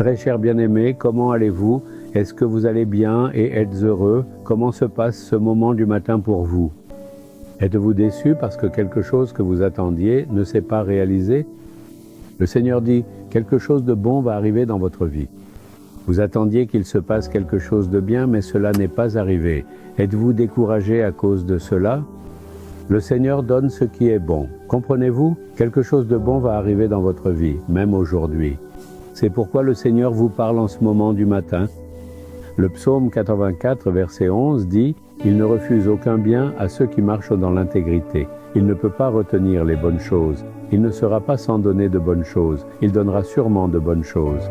Très cher bien-aimé, comment allez-vous? Est-ce que vous allez bien et êtes heureux? Comment se passe ce moment du matin pour vous? Êtes-vous déçu parce que quelque chose que vous attendiez ne s'est pas réalisé? Le Seigneur dit, quelque chose de bon va arriver dans votre vie. Vous attendiez qu'il se passe quelque chose de bien, mais cela n'est pas arrivé. Êtes-vous découragé à cause de cela? Le Seigneur donne ce qui est bon. Comprenez-vous? Quelque chose de bon va arriver dans votre vie, même aujourd'hui. C'est pourquoi le Seigneur vous parle en ce moment du matin. Le psaume 84, verset 11 dit « Il ne refuse aucun bien à ceux qui marchent dans l'intégrité. Il ne peut pas retenir les bonnes choses. Il ne sera pas sans donner de bonnes choses. Il donnera sûrement de bonnes choses. »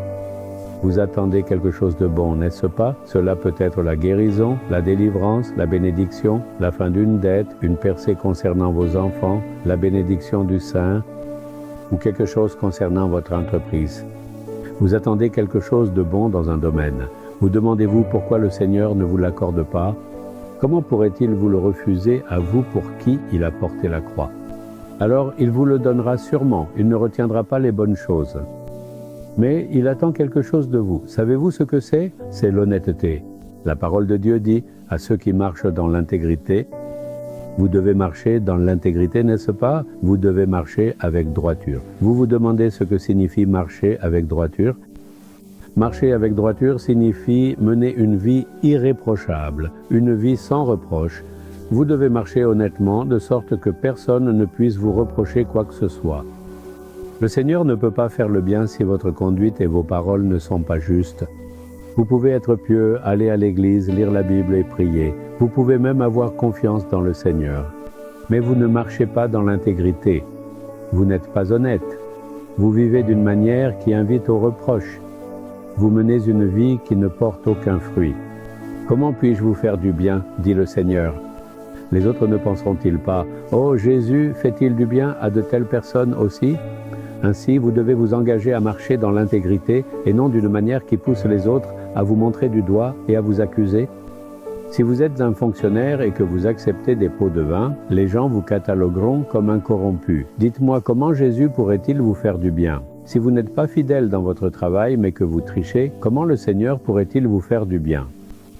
Vous attendez quelque chose de bon, n'est-ce pas? Cela peut être la guérison, la délivrance, la bénédiction, la fin d'une dette, une percée concernant vos enfants, la bénédiction du Saint ou quelque chose concernant votre entreprise. Vous attendez quelque chose de bon dans un domaine. Vous demandez-vous pourquoi le Seigneur ne vous l'accorde pas? Comment pourrait-il vous le refuser à vous pour qui il a porté la croix? Alors il vous le donnera sûrement, il ne retiendra pas les bonnes choses. Mais il attend quelque chose de vous. Savez-vous ce que c'est? C'est l'honnêteté. La parole de Dieu dit à ceux qui marchent dans l'intégrité, vous devez marcher dans l'intégrité, n'est-ce pas? Vous devez marcher avec droiture. Vous vous demandez ce que signifie marcher avec droiture? Marcher avec droiture signifie mener une vie irréprochable, une vie sans reproche. Vous devez marcher honnêtement, de sorte que personne ne puisse vous reprocher quoi que ce soit. Le Seigneur ne peut pas faire le bien si votre conduite et vos paroles ne sont pas justes. Vous pouvez être pieux, aller à l'église, lire la Bible et prier. Vous pouvez même avoir confiance dans le Seigneur. Mais vous ne marchez pas dans l'intégrité. Vous n'êtes pas honnête. Vous vivez d'une manière qui invite au reproche. Vous menez une vie qui ne porte aucun fruit. Comment puis-je vous faire du bien, dit le Seigneur. Les autres ne penseront-ils pas, « Oh, Jésus fait-il du bien à de telles personnes aussi ?» Ainsi, vous devez vous engager à marcher dans l'intégrité et non d'une manière qui pousse les autres à vous montrer du doigt et à vous accuser. Si vous êtes un fonctionnaire et que vous acceptez des pots de vin, les gens vous catalogueront comme un corrompu. Dites-moi, comment Jésus pourrait-il vous faire du bien? Si vous n'êtes pas fidèle dans votre travail mais que vous trichez, comment le Seigneur pourrait-il vous faire du bien?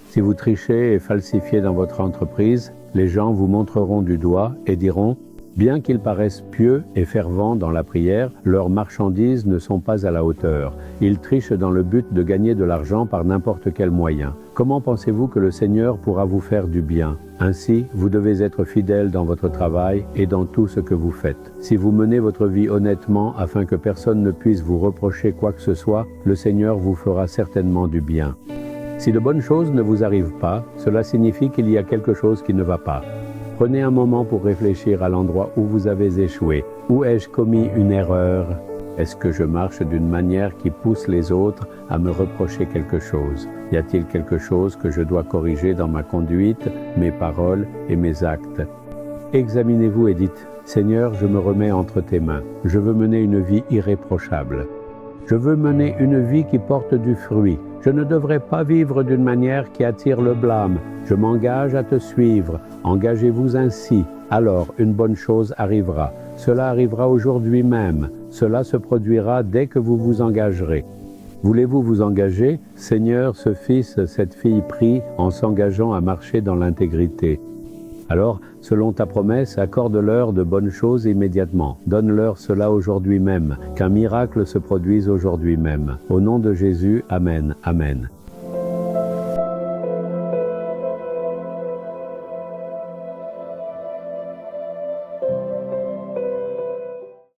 Si vous trichez et falsifiez dans votre entreprise, les gens vous montreront du doigt et diront « Bien qu'ils paraissent pieux et fervents dans la prière, leurs marchandises ne sont pas à la hauteur. Ils trichent dans le but de gagner de l'argent par n'importe quel moyen. Comment pensez-vous que le Seigneur pourra vous faire du bien? Ainsi, vous devez être fidèle dans votre travail et dans tout ce que vous faites. Si vous menez votre vie honnêtement afin que personne ne puisse vous reprocher quoi que ce soit, le Seigneur vous fera certainement du bien. Si de bonnes choses ne vous arrivent pas, cela signifie qu'il y a quelque chose qui ne va pas. Prenez un moment pour réfléchir à l'endroit où vous avez échoué. Où ai-je commis une erreur? Est-ce que je marche d'une manière qui pousse les autres à me reprocher quelque chose? Y a-t-il quelque chose que je dois corriger dans ma conduite, mes paroles et mes actes? Examinez-vous et dites, « Seigneur, je me remets entre tes mains. Je veux mener une vie irréprochable. Je veux mener une vie qui porte du fruit. Je ne devrais pas vivre d'une manière qui attire le blâme. Je m'engage à te suivre. Engagez-vous ainsi. Alors une bonne chose arrivera. Cela arrivera aujourd'hui même. Cela se produira dès que vous vous engagerez. Voulez-vous vous engager? Seigneur, ce fils, cette fille prie en s'engageant à marcher dans l'intégrité. Alors, selon ta promesse, accorde-leur de bonnes choses immédiatement. Donne-leur cela aujourd'hui même, qu'un miracle se produise aujourd'hui même. Au nom de Jésus, Amen, Amen.